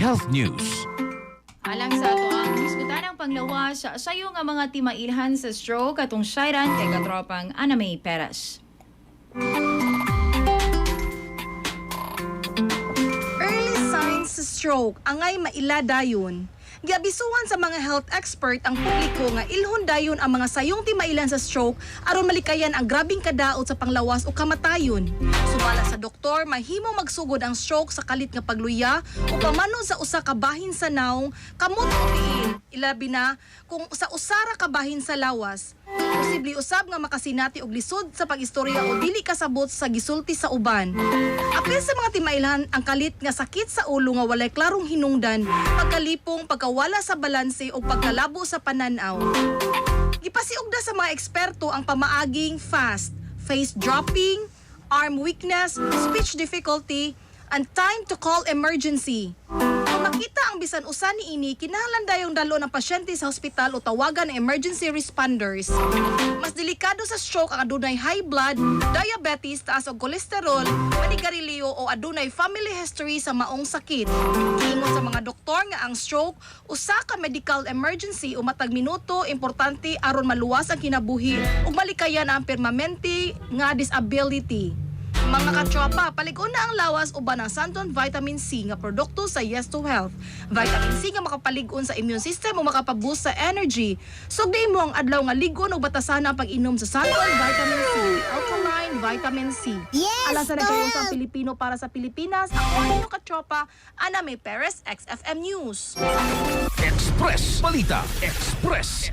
Health News. Alang sa ato ang hisgutan ang panglawas sa sayo nga mga timailhan sa stroke atong syran kay katropang Aname Perez. Early signs sa stroke angay maila dayon. Giabisuhan sa mga health expert ang publiko nga ilhon dayon ang mga sayong timailan sa stroke aron malikayan ang grabing kadaot sa panglawas o kamatayon. Sumala sa doktor, mahimo magsugod ang stroke sa kalit nga pagluya o pamano sa usa ka bahin sa naong kamot o tiil. Ilabi na kung sa usara ka bahin sa lawas. Posible usab nga makasinati og lisod sa pagistorya o dili kasabot sa gisulti sa uban. Apil sa mga timailhan ang kalit nga sakit sa ulo nga walay klarong hinungdan, pagkalipong, pagkawala sa balanse o pagkalabo sa pananaw. Gipasiugda sa mga eksperto ang pamaaging fast, face dropping, arm weakness, speech difficulty, and time to call emergency. Kung makita ang bisan usa niini, kinahanglan dayong dalo ng pasyente sa ospital o tawagan ng emergency responders. Mas delikado sa stroke ang adunay high blood, diabetes, taas og kolesterol, manigarilyo o adunay family history sa maong sakit. Ingon sa mga doktor nga ang stroke usa ka medical emergency o matag minuto importante aron maluwas ang kinabuhi ug malikayan ang permanente nga disability. Mga katropa, palig-una ang lawas uban ang Santon Vitamin C nga produkto sa Yes to Health. Vitamin C nga makapalig-on sa immune system o makapaboost sa energy. Sugday mo ang adlaw nga ligon o batasan ang pag-inom sa Santon Vitamin C, Alkaline Vitamin C. Yes, Alang sa nagkaroon sa Pilipino para sa Pilipinas, ako ang inyong katropa, Aname Perez, XFM News. Express Balita. Express